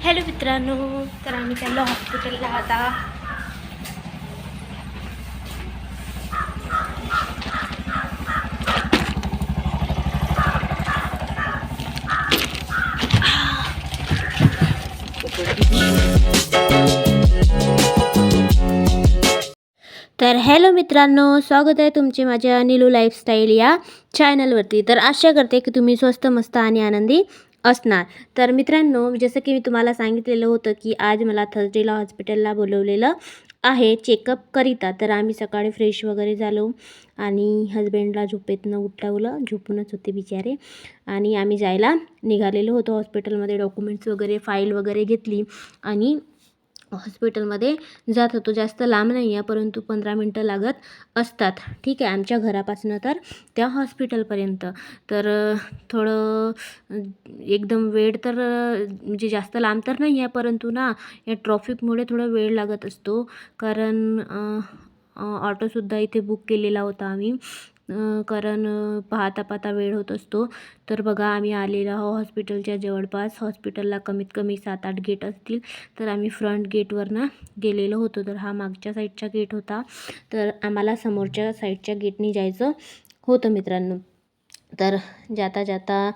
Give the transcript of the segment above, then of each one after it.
Hello मित्रांनो, तर आम्ही चाललो हॉस्पिटलला आता. तर हॅलो मित्रांनो, स्वागत आहे तुमचे माझ्या नीलू लाईफस्टाईल या चॅनलवरती. तर आशा करते की तुम्ही स्वस्त, मस्त आणि आनंदी असणार. तर मित्रांनो, जसं की मी तुम्हाला सांगितलेलं होतं की आज मला थर्सडेला हॉस्पिटलला बोलवलेलं आहे चेकअप करिता. तर आम्ही सकाळी फ्रेश वगैरे झालो आणि हजबंडला झोपेतनं उठवलं, झोपूनच होते बिचारे, आणि आम्ही जायला निघालेलो होतो हॉस्पिटलमध्ये. डॉक्युमेंट्स वगैरे, फाईल वगैरे घेतली आणि हॉस्पिटलमध्ये जात होतो. जास्त लांब नाही आहे, परंतु 15 मिनटं लागत असतात. ठीक आहे, आमच्या घरापासून तर त्या हॉस्पिटलपर्यंत. तर थोडं एकदम वेळ तर म्हणजे जास्त लांब तर नाही आहे, परंतु ना या ट्रॉफिकमुळे थोडा वेळ लागत असतो. कारण ऑटोसुद्धा इथे बुक केलेला होता आम्ही, कारण पाहता पाहता वेळ होत असतो. तर बघा, आम्ही आलेलो आहो हॉस्पिटलच्या जवळपास. हॉस्पिटलला कमीत कमी 7-8 गेट असतील. तर आम्ही फ्रंट गेटवरनं गेलेलो होतो. तर हा मागच्या साईडचा गेट होता, तर आम्हाला समोरच्या साईडच्या गेटनी जायचं होतं मित्रांनो. तर जाता जाता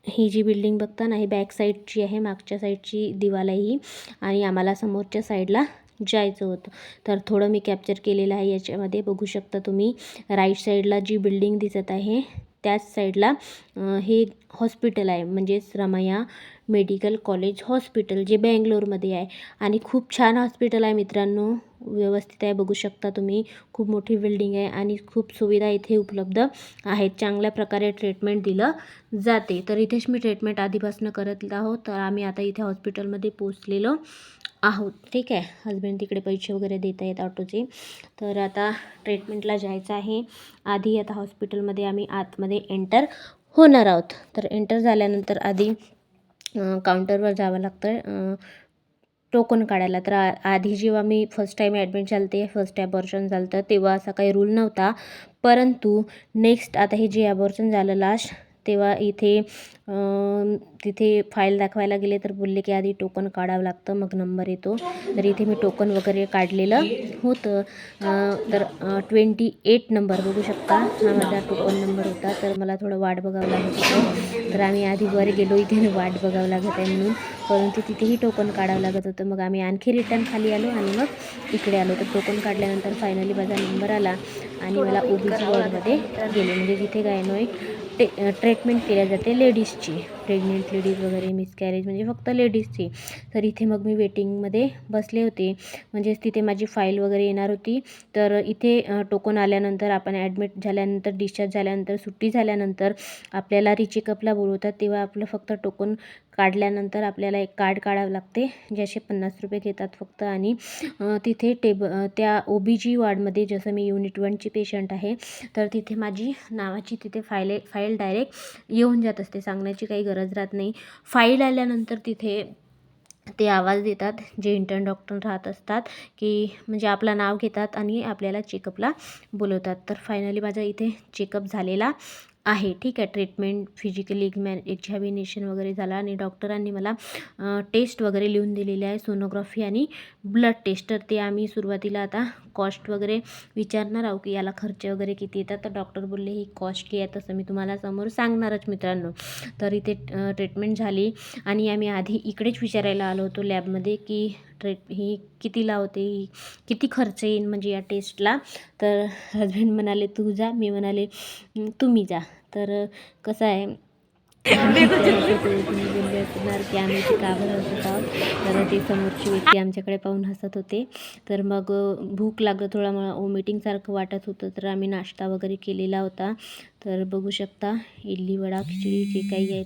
ही जी बिल्डिंग बघता ना, ही बॅक साईडची आहे, मागच्या साईडची दिवाल आहे ही, आणि आम्हाला समोरच्या साईडला जायचं होतं. तर थोडं मी कॅप्चर केलेलं आहे याच्यामध्ये. बघू शकता तुम्ही, राईट साईडला जी बिल्डिंग दिसत आहे त्याच साईडला हे हॉस्पिटल आहे, म्हणजेच रमैया मेडिकल कॉलेज हॉस्पिटल, जे बेंगलोरमध्ये आहे. आणि खूप छान हॉस्पिटल आहे मित्रांनो, व्यवस्थित आहे. बघू शकता तुम्ही, खूप मोठी बिल्डिंग आहे आणि खूप सुविधा इथे उपलब्ध आहेत. चांगल्या प्रकारे ट्रीटमेंट दिलं जाते. तर इथेच मी ट्रीटमेंट आधीपासून करत आहोत. तर आम्ही आता इथे हॉस्पिटलमध्ये पोचलेलो आहोत. ठीक आहे, हजबंड तिकडे पैसे वगैरे देत आहेत ऑटोचे. तर आता ट्रीटमेंटला जायचं आहे. आधी आता हॉस्पिटलमध्ये आम्ही आतमध्ये एंटर होणार आहोत. तर एंटर झाल्यानंतर आधी काउंटरवर जावं लागतं टोकन काढायला. तर आधी जेव्हा मी फर्स्ट टाईम ॲडमिट झाले ते, फर्स्ट ॲबॉर्शन झालं तर तेव्हा असा काही रूल नव्हता. परंतु नेक्स्ट आता हे जे ॲबॉर्शन झालं लास्ट, तेव्हा इथे तिथे फाईल दाखवायला गेले तर बोलले की आधी टोकन काढावं लागतं, मग नंबर येतो. तर इथे मी टोकन वगैरे काढलेलं होतं. तर 28 नंबर बघू शकता, हा माझा टोकन नंबर होता. तर मला थोडं वाट बघावं लागत होतं. तर आम्ही आधी वर गेलो, इथे वाट बघावं लागत आहे म्हणून, परंतु तिथेही टोकन काढावं लागत होतं. मग आम्ही आणखी रिटर्न खाली आलो आणि मग इकडे आलो. तर टोकन काढल्यानंतर फायनली माझा नंबर आला आणि मला OBG वॉर्डमध्ये गेले, म्हणजे जिथे गायनोइक ट्रीटमेंट केल्या जाते लेडीजची, प्रेग्नेंट लेडीज वगैरे, मिसकॅरेज, म्हणजे फक्त लेडीजची. तर इथे मग मी वेटिंगमध्ये बसले होते, म्हणजेच तिथे माझी फाईल वगैरे येणार होती. तर इथे टोकन आल्यानंतर, आपण ॲडमिट झाल्यानंतर, डिस्चार्ज झाल्यानंतर, सुट्टी झाल्यानंतर आपल्याला रिचेकअपला बोलवतात. तेव्हा आपलं फक्त टोकन काढल्यानंतर आपल्याला एक कार्ड काढावं लागते, ज्याचे 50 रुपये घेतात फक्त. आणि तिथे त्या OBG वॉर्डमध्ये, जसं मी युनिट 1ची पेशंट आहे, तर तिथे माझी नावाची तिथे फाईल डायरेक्ट येऊन जात असते, सांगण्याची काही गरज राहत नाही. फाईल आल्यानंतर तिथे ते आवाज देतात, जे इंटर्न डॉक्टर राहत असतात, की म्हणजे आपलं नाव घेतात आणि आपल्याला चेकअपला बोलवतात. तर फायनली माझा इथे चेकअप झालेला आहे. ठीक आहे, ट्रीटमेंट, फिजिकली एक्झामिनेशन वगैरे झाला आणि डॉक्टरांनी मला टेस्ट वगैरे लिहून दिलेले आहे, सोनोग्राफी आणि ब्लड टेस्ट. तर ते आम्ही सुरुवातीला आता कॉस्ट वगैरे विचारणार आहोत की याला खर्च वगैरे किती येतात. तर डॉक्टर बोलले ही कॉस्टली आहे, तसं मी तुम्हाला समोर सांगणारच मित्रांनो. तर इथे ट्रीटमेंट झाली आणि आम्ही आधी इकडेच विचारायला आलो होतो लॅबमध्ये की ही कितीला होते, ही किती खर्च येईल म्हणजे या टेस्टला. तर हजबंड म्हणाले तू जा, मी म्हणाले तुम्ही जा. तर कसं आहे, तुम्ही बोलले असणार की आम्ही इथे का बरं हसत आहोत. तर ते समोरची व्यक्ती आमच्याकडे पाहून हसत होते. तर मग भूक लागलं, थोडा मला वॉमिटिंगसारखं वाटत होतं. तर आम्ही नाश्ता वगैरे केलेला होता. तर बघू शकता, इडली, वडा, खिचडी, जे काही आहे.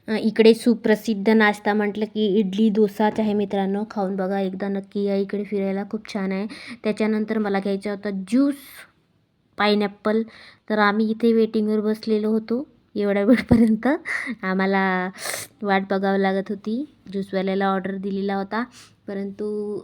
इकडे सुप्रसिद्ध नाश्ता म्हटलं की इडली डोसाच आहे मित्रांनो. खाऊन बघा एकदा नक्की या इकडे फिरायला, खूप छान आहे. त्याच्यानंतर मला घ्यायचा होता ज्यूस, पायनॅपल. तर आम्ही इथे वेटिंगवर बसलेलो होतो एवढ्या वेळपर्यंत, आम्हाला वाट बघावं लागत होती. ज्यूसवाल्याला ऑर्डर दिलेला होता, परंतु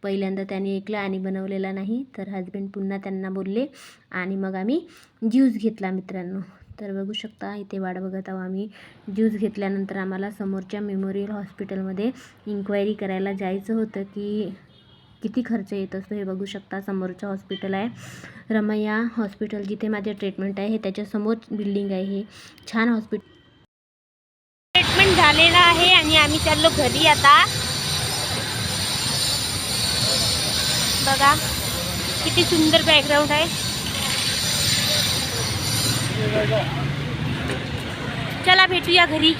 पहिल्यांदा त्याने ऐकलं आणि बनवलेला नाही. तर हजबंड पुन्हा त्यांना बोलले आणि मग आम्ही ज्यूस घेतला मित्रांनो. तर बघू शकता इथे वाट बघत आहोत आम्ही. ज्यूस घेतल्यानंतर आम्हाला समोरच्या मेमोरियल हॉस्पिटलमध्ये इन्क्वायरी करायला जायचं होतं की किती खर्च येत असतो. हे बघू शकता समोरचं हॉस्पिटल आहे रमैया हॉस्पिटल, जिथे माझे ट्रीटमेंट आहे. हे त्याच्यासमोर बिल्डिंग आहे. हे छान हॉस्पिटल. ट्रीटमेंट झालेला आहे आणि आम्ही चाललो घरी आता. बघा किती सुंदर बॅकग्राऊंड आहे. चला भेटूया घरी.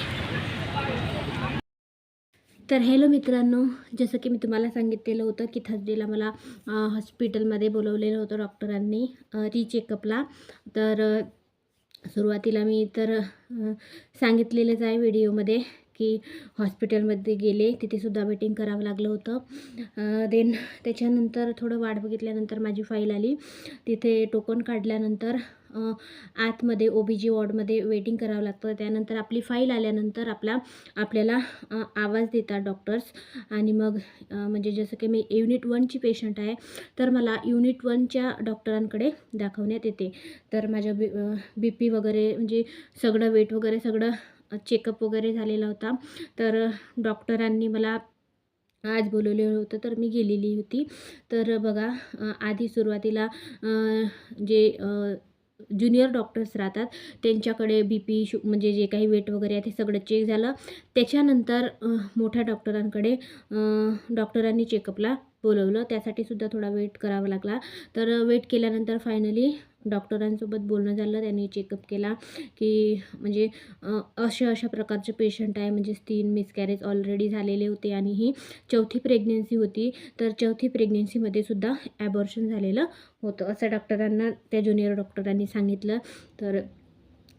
तर हॅलो मित्रांनो, जसं की मी तुम्हाला सांगितलेलं होतं की थर्सडेला मला हॉस्पिटलमध्ये बोलवलेलं होतं डॉक्टरांनी रिचेकअपला. तर सुरुवातीला मी तर सांगितलेलंच आहे व्हिडिओमध्ये की हॉस्पिटलमध्ये गेले, तिथेसुद्धा वेटिंग करावं लागलं होतं. देन त्याच्यानंतर थोडं वाट बघितल्यानंतर माझी फाईल आली. तिथे टोकन काढल्यानंतर आतमध्ये OBG वॉर्डमध्ये वेटिंग करावं लागतं. त्यानंतर आपली फाईल आल्यानंतर आपल्याला आवाज देतात डॉक्टर्स. आणि मग म्हणजे जसं की मी युनिट 1ची पेशंट आहे, तर मला युनिट 1च्या डॉक्टरांकडे दाखवण्यात येते. तर माझ्या BP वगैरे म्हणजे सगळं वेट वगैरे सगळं चेकअप वगैरे झालेला होता. तर डॉक्टरांनी मला आज बोलवलेलं होतं, तर मी गेलेली होती. तर बघा आधी सुरुवातीला जे ज्युनियर डॉक्टर्स राहतात त्यांच्याकडे BP म्हणजे जे काही वेट वगैरे आहे ते सगळं चेक झालं. त्याच्यानंतर मोठ्या डॉक्टरांकडे डॉक्टरांनी चेकअपला बोलवलं. त्यासाठीसुद्धा थोडा वेट करावा लागला. तर वेट केल्यानंतर फायनली डॉक्टरांसोबत बोलणं झालं. त्यांनी चेकअप केला की म्हणजे अशा प्रकारचे पेशंट आहे, म्हणजे 3 मिसकॅरेज ऑलरेडी झालेले होते आणि ही 4थी प्रेग्नेन्सी होती. तर 4थी प्रेग्नेन्सीमध्ये सुद्धा ॲबॉर्शन झालेलं होतं, असं डॉक्टरांना त्या ज्युनियर डॉक्टरांनी सांगितलं. तर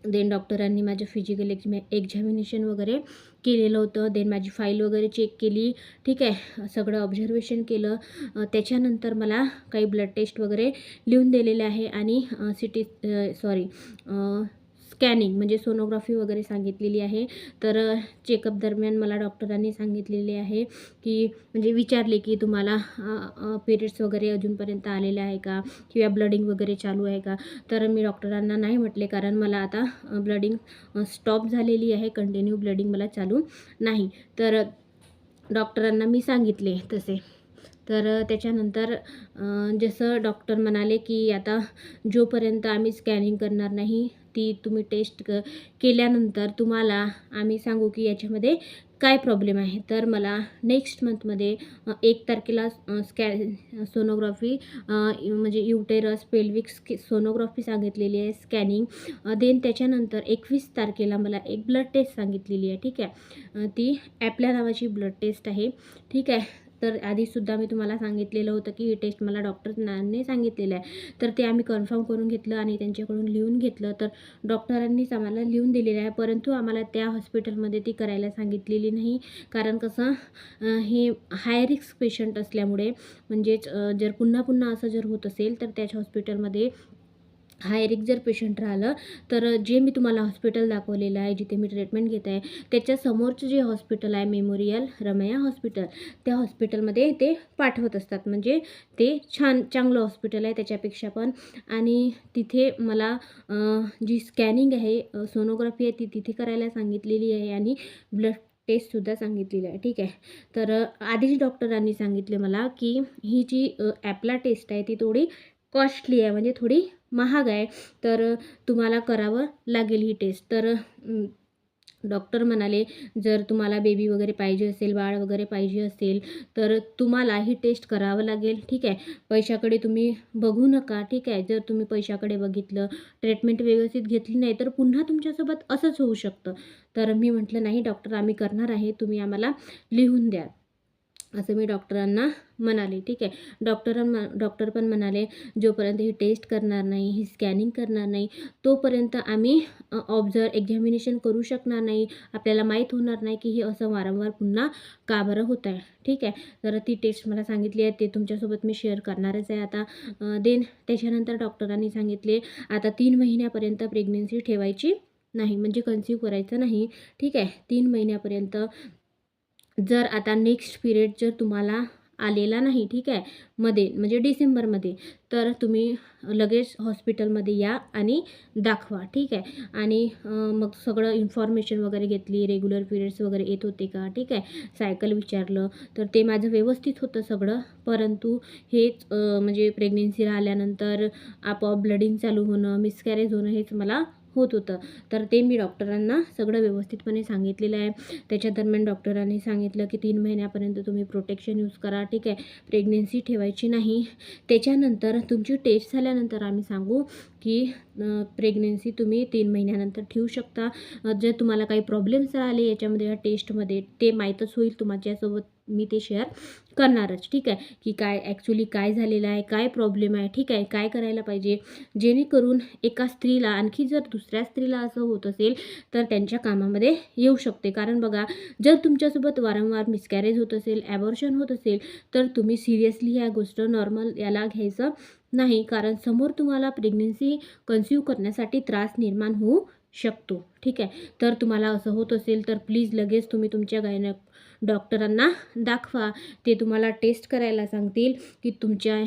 देन डॉक्टरांनी माझं फिजिकल एक्झामिनेशन वगैरे केलेलं होतं. देन माझी फाईल वगैरे चेक केली, ठीक आहे, सगळं ऑब्झर्वेशन केलं. त्याच्यानंतर मला काही ब्लड टेस्ट वगैरे लिहून दिलेले आहे आणि स्कॅनिंग म्हणजे सोनोग्राफी वगैरे सांगितलेली आहे. तर चेकअप दरम्यान मला डॉक्टरांनी सांगितलेले आहे की म्हणजे विचारले की तुम्हाला पिरियड्स वगैरे अजूनपर्यंत आलेले आहे का, किंवा ब्लडिंग वगैरे चालू आहे का. तर मी डॉक्टरांना नाही म्हटले, कारण मला आता ब्लडिंग स्टॉप झालेली आहे, कंटिन्यू ब्लडिंग मला चालू नाही. तर डॉक्टरांना मी सांगितले तसे. तर त्याच्यानंतर जसं डॉक्टर म्हणाले की आता जोपर्यंत आम्ही स्कॅनिंग करणार नाही, ती तुम्ही टेस्ट केल्यानंतर तुम्हाला आम्ही सांगू की याच्यामध्ये काय प्रॉब्लेम आहे. तर मला नेक्स्ट मंथमध्ये 1 तारखेला सोनोग्राफी म्हणजे युटेरस पेल्विक सोनोग्राफी सांगितलेली आहे, स्कॅनिंग. देन त्याच्यानंतर 21 तारखेला मला एक ब्लड टेस्ट सांगितलेली आहे, ठीक आहे. ती ॲपल्या नावाची ब्लड टेस्ट आहे, ठीक आहे. तर आधीसुद्धा मी तुम्हाला सांगितलेलं होतं की ही टेस्ट मला डॉक्टरांनी सांगितलेलं आहे. तर ते आम्ही कन्फर्म करून घेतलं आणि त्यांच्याकडून लिहून घेतलं. तर डॉक्टरांनीच आम्हाला लिहून दिलेलं आहे, परंतु आम्हाला त्या हॉस्पिटलमध्ये ती करायला सांगितलेली नाही. कारण कसं हे हाय रिस्क पेशंट असल्यामुळे, म्हणजेच जर पुन्हा पुन्हा असं जर होत असेल तर त्याच्या हॉस्पिटलमध्ये हाय रिस्क जर पेशंट राहिलं तर जे मी तुम्हाला हॉस्पिटल दाखवलेलं आहे, जिथे मी ट्रीटमेंट घेत आहे, त्याच्यासमोरचं जे हॉस्पिटल आहे मेमोरियल रमैया हॉस्पिटल, त्या हॉस्पिटलमध्ये ते पाठवत असतात. म्हणजे ते चांगलं हॉस्पिटल आहे त्याच्यापेक्षा पण. आणि तिथे मला जी स्कॅनिंग आहे, सोनोग्राफी आहे, ती तिथे करायला सांगितलेली आहे आणि ब्लड टेस्टसुद्धा सांगितलेली आहे, ठीक आहे. तर आधीच डॉक्टरांनी सांगितले मला की ही जी ॲपला टेस्ट आहे ती थोडी कॉस्टली आहे, म्हणजे थोडी महाग आहे. तर तुम्हाला करावं लागेल ही टेस्ट. तर डॉक्टर म्हणाले जर तुम्हाला बेबी वगैरे पाहिजे असेल, बाळ वगैरे पाहिजे असेल, तर तुम्हाला ही टेस्ट करावं लागेल, ठीक आहे. पैशाकडे तुम्ही बघू नका, ठीक आहे. जर तुम्ही पैशाकडे बघितलं, ट्रीटमेंट व्यवस्थित घेतली नाही, तर पुन्हा तुमच्यासोबत असंच होऊ शकतं. तर मी म्हटलं नाही डॉक्टर, आम्ही करणार आहे, तुम्ही आम्हाला लिहून द्या, असं मी डॉक्टरांना म्हणाले, ठीक आहे. डॉक्टर पण म्हणाले जोपर्यंत ही टेस्ट करणार नाही, ही स्कॅनिंग करणार नाही, तोपर्यंत आम्ही एक्झामिनेशन करू शकणार नाही. आपल्याला माहीत होणार नाही की हे असं वारंवार पुन्हा का बरं होत आहे, ठीक आहे. तर ती टेस्ट मला सांगितली आहे, ते तुमच्यासोबत मी शेअर करणारच आहे आता. देन त्याच्यानंतर डॉक्टरांनी सांगितले आता 3 महिन्यापर्यंत प्रेग्नन्सी ठेवायची नाही, म्हणजे कन्सीव्ह करायचं नाही, ठीक आहे. 3 महिन्यापर्यंत. जर आता नेक्स्ट पिरियड जर तुम्हाला आलेला नाही, ठीक आहे, मध्ये म्हणजे डिसेंबरमध्ये, तर तुम्ही लगेच हॉस्पिटलमध्ये या आणि दाखवा, ठीक आहे. आणि मग सगळं इन्फॉर्मेशन वगैरे घेतली, रेग्युलर पिरियड्स वगैरे येत होते का, ठीक आहे, सायकल विचारलं, तर ते माझं व्यवस्थित होतं सगळं. परंतु हेच म्हणजे प्रेग्नेन्सी राहिल्यानंतर आपोआप ब्लडिंग चालू होणं, मिसकॅरेज होणं हेच मला होत होतं. तर ते मी डॉक्टरांना सगळं व्यवस्थितपणे सांगितलेलं आहे. त्याच्या दरम्यान डॉक्टरांनी सांगितलं की 3 महिन्यापर्यंत तुम्ही प्रोटेक्शन यूज करा, ठीक आहे, प्रेग्नेन्सी ठेवायची नाही. त्याच्यानंतर तुमची टेस्ट झाल्यानंतर आम्ही सांगू की प्रेग्नेन्सी तुम्ही 3 महिन्यानंतर ठेवू शकता. जर तुम्हाला काही प्रॉब्लेम्स आले याच्यामध्ये या टेस्टमध्ये ते माहीतच होईल, तुमच्यासोबत मी ते शेअर करणारच, ठीक आहे, की काय ॲक्च्युली काय झालेलं आहे, काय प्रॉब्लेम आहे, ठीक आहे, काय करायला पाहिजे, जेणेकरून एका स्त्रीला आणखी जर दुसऱ्या स्त्रीला असं होत असेल तर त्यांच्या कामामध्ये येऊ शकते. कारण बघा, जर तुमच्यासोबत वारंवार मिसकॅरेज होत असेल, ॲबॉर्शन होत असेल, तर तुम्ही सिरियसली ह्या गोष्ट नॉर्मल याला घ्यायचं नाही, कारण समोर तुम्हाला प्रेग्नेन्सी कन्सीव्ह करण्यासाठी त्रास निर्माण होऊ शकतो, ठीक आहे. तर तुम्हाला असं होत असेल तर प्लीज लगेच तुम्ही तुमच्या डॉक्टरांना दाखवा. ते तुम्हाला टेस्ट करायला सांगतील की तुमच्या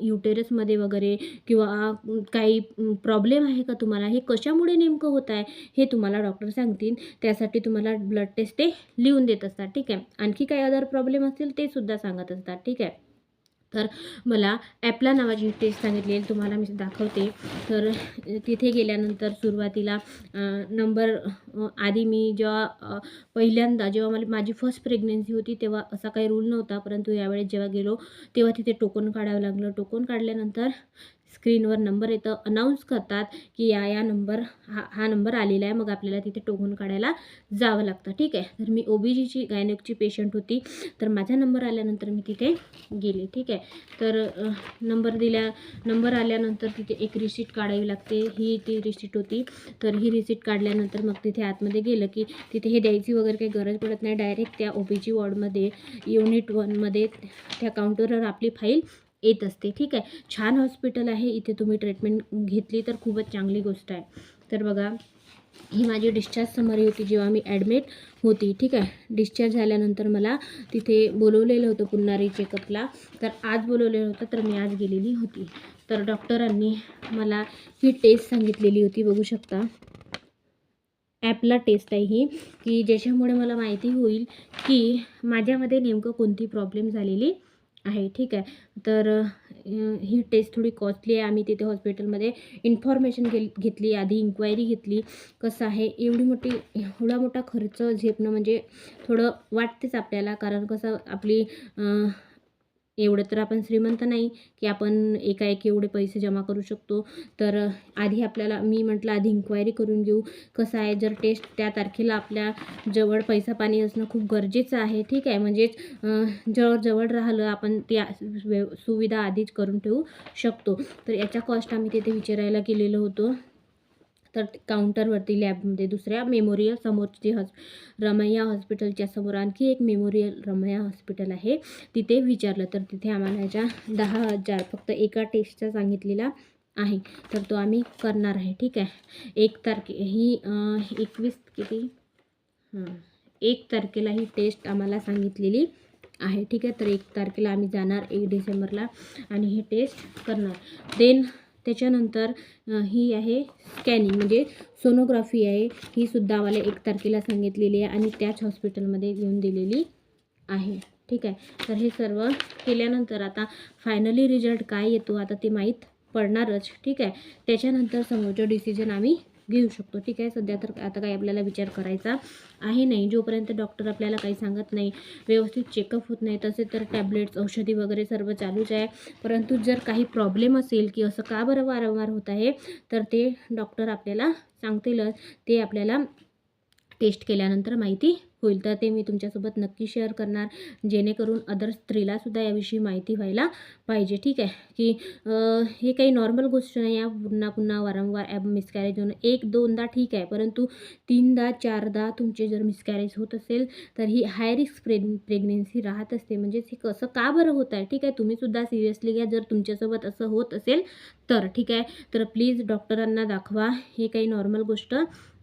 युटेरसमध्ये वगैरे किंवा काही प्रॉब्लेम आहे का तुम्हाला, हे कशामुळे नेमकं होत आहे हे तुम्हाला डॉक्टर सांगतील. त्यासाठी तुम्हाला ब्लड टेस्ट ते लिहून देत असतात, ठीक आहे. आणखी काही अदर प्रॉब्लेम असतील ते सुद्धा सांगत असतात, ठीक आहे. तर मला ॲपला नावाची टेस्ट सांगितली तुम्हाला मी दाखवते. तर तिथे गेल्यानंतर सुरुवातीला नंबर आधी मी जेव्हा पहिल्यांदा जेव्हा माझी फर्स्ट प्रेग्नेन्सी होती तेव्हा असा काही रूल नव्हता, परंतु यावेळेस जेव्हा गेलो तेव्हा तिथे टोकन काढावं लागलं. टोकन काढल्यानंतर स्क्रीनवर नंबर येतं, अनाऊन्स करतात की या नंबर हा नंबर आलेला आहे. मग आपल्याला तिथे टोकन काढायला जावं लागतं, ठीक आहे. तर मी OBGची गायनेकची पेशंट होती, तर माझा नंबर आल्यानंतर मी तिथे गेले, ठीक आहे. तर नंबर आल्यानंतर तिथे एक रिसिट काढावी लागते, ही ती रिसिट होती. तर ही रिसिट काढल्यानंतर मग तिथे आतमध्ये गेलं की तिथे हे द्यायची वगैरे काही गरज पडत नाही, डायरेक्ट त्या OBG वॉर्डमध्ये युनिट 1मध्ये त्या काउंटरवर आपली फाईल येत असते, ठीक आहे. छान हॉस्पिटल आहे, इथे तुम्ही ट्रीटमेंट घेतली तर खूपच चांगली गोष्ट आहे. तर बघा, ही माझी डिस्चार्ज समरी होती जेव्हा मी ॲडमिट होती, ठीक आहे. डिस्चार्ज झाल्यानंतर मला तिथे बोलवलेलं होतं पुन्हा रिचेकअपला, तर आज बोलवलेलं होतं, तर मी आज गेलेली होती. तर डॉक्टरांनी मला ही टेस्ट सांगितलेली होती, बघू शकता, ॲपला टेस्ट आहे ही, की ज्याच्यामुळे मला माहिती होईल की माझ्यामध्ये नेमकं कोणती प्रॉब्लेम झालेली आहे, ठीक आहे. तर ही टेस्ट थोडी कॉस्टली आहे. आम्ही तिथे हॉस्पिटलमध्ये इन्फॉर्मेशन घेतली, आधी इन्क्वायरी घेतली, कसं आहे एवढा मोठा खर्च झेपणं म्हणजे थोडं वाटतेच आपल्याला, कारण कसं आपली एवढं तर आपण श्रीमंत नाही की आपण एकाएकी एवढे पैसे जमा करू शकतो. तर आधी मी म्हटलं आधी इन्क्वायरी करून घेऊ, कसं आहे, जर टेस्ट त्या तारखेला आपल्या जवळ पैसा पाणी असणं खूप गरजेचं आहे, ठीक आहे. म्हणजेच जवळ राहिलं आपण त्या सुविधा आधीच करून ठेवू शकतो. तर याचा कॉस्ट आम्ही तिथे विचारायला गेलेलो होतो. तर काउंटरवरती लॅबमध्ये दुसऱ्या मेमोरियल समोरची रमैया हॉस्पिटलच्या समोर आणखी एक मेमोरियल रमैया हॉस्पिटल आहे, तिथे विचारलं. तर तिथे आम्हाला याच्या 10,000 फक्त एका टेस्टचा सांगितलेला आहे. तर तो आम्ही करणार आहे, ठीक आहे. 1 तारखेला ही टेस्ट आम्हाला सांगितलेली आहे, ठीक आहे. तर 1 तारखेला आम्ही जाणार 1 डिसेंबरला आणि ही टेस्ट करणार. देन त्याच्यानंतर ही आहे स्कॅनिंग म्हणजे सोनोग्राफी आहे, ही सुद्धा आम्हाला 1 तारखेला सांगितलेली आहे आणि त्याच हॉस्पिटलमध्ये घेऊन दिलेली आहे, ठीक आहे. तर हे सर्व केल्यानंतर आता फायनली रिझल्ट काय येतो आता ते माहीत पडणारच, ठीक आहे. त्याच्यानंतर समोरचं डिसिजन आम्ही घेऊ शकतो, ठीक आहे. सध्या तर आता काही आपल्याला विचार करायचा आहे नाही, जोपर्यंत डॉक्टर आपल्याला काही सांगत नाही, व्यवस्थित चेकअप होत नाही, तसे तर टॅबलेट्स औषधी वगैरे सर्व चालूच आहे. परंतु जर काही प्रॉब्लेम असेल की असं का बरं वारंवार होत आहे, तर ते डॉक्टर आपल्याला सांगतीलच, ते आपल्याला टेस्ट केल्यानंतर माहिती होईल. तर ते मी तुमच्यासोबत नक्की शेअर करणार, जेणेकरून अदर स्त्रीलासुद्धा याविषयी माहिती व्हायला पाहिजे, ठीक आहे. की हे काही नॉर्मल गोष्ट नाही आहे, पुन्हा वारंवार मिसकॅरेज होणं. 1-2दा ठीक आहे, परंतु 3दा 4दा तुमचे जर मिसकॅरेज होत असेल तर ही हाय रिस्क प्रेग्नेन्सी राहत असते. म्हणजेच हे कसं का बरं होत आहे, ठीक आहे. तुम्हीसुद्धा सिरियसली घ्या जर तुमच्यासोबत असं होत असेल तर, ठीक आहे. तर प्लीज डॉक्टरांना दाखवा, हे काही नॉर्मल गोष्ट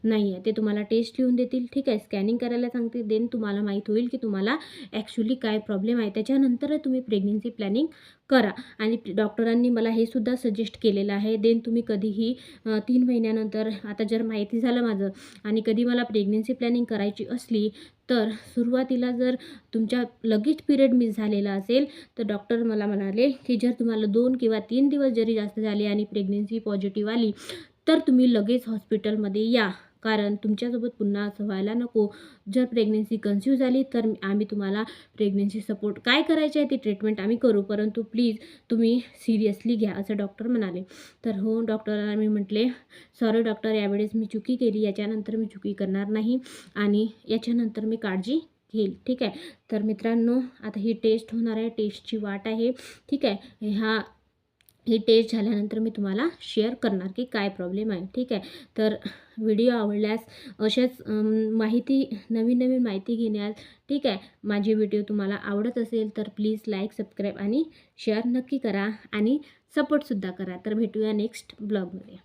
नाही आहे ते तुम्हाला टेस्ट लिहून देतील, ठीक आहे. स्कॅनिंग करायला सांगतील. देन तुम्हाला माहीत होईल की तुम्हाला ॲक्च्युली काय प्रॉब्लेम आहे. त्याच्यानंतर तुम्ही प्रेग्नन्सी प्लॅनिंग करा. आणि डॉक्टरांनी मला हे सुद्धा सजेस्ट केलेलं आहे. देन तुम्ही कधीही 3 महिन्यानंतर, आता जर माहिती झालं माझं आणि कधी मला प्रेग्नन्सी प्लॅनिंग करायची असली, तर सुरुवातीला जर तुमच्या लगेच पिरियड मिस झालेला असेल, तर डॉक्टर मला म्हणाले की जर तुम्हाला 2 किंवा 3 दिवस जरी जास्त झाले आणि प्रेग्नन्सी पॉझिटिव्ह आली, तर तुम्ही लगेच हॉस्पिटलमध्ये या. कारण तुमच्यासोबत पुन्हा असं व्हायला नको. जर प्रेग्नन्सी कन्सिव्ह झाली, तर आम्ही तुम्हाला प्रेग्नन्सी सपोर्ट काय करायचे आहे ती ट्रीटमेंट आम्ही करू, परंतु प्लीज तुम्ही सिरियसली घ्या, असं डॉक्टर म्हणाले. तर हो, डॉक्टरांना मी म्हटले, सॉरी डॉक्टर, यावेळेस मी चुकी केली, याच्यानंतर मी चुकी करणार नाही आणि याच्यानंतर मी काळजी घेईल, ठीक आहे. तर मित्रांनो, आता ही टेस्ट होणार आहे, टेस्टची वाट आहे, ठीक आहे. ही टेस्ट झाल्यानंतर मी तुम्हाला शेअर करणार की काय प्रॉब्लेम आहे, ठीक आहे. तर व्हिडिओ आवडल्यास अशाच माहिती, नवीन नवीन माहिती घेण्यास, ठीक आहे, माझे व्हिडिओ तुम्हाला आवडत असेल तर प्लीज लाईक, सबस्क्राईब आणि शेअर नक्की करा आणि सपोर्टसुद्धा करा. तर भेटूया नेक्स्ट ब्लॉगमध्ये.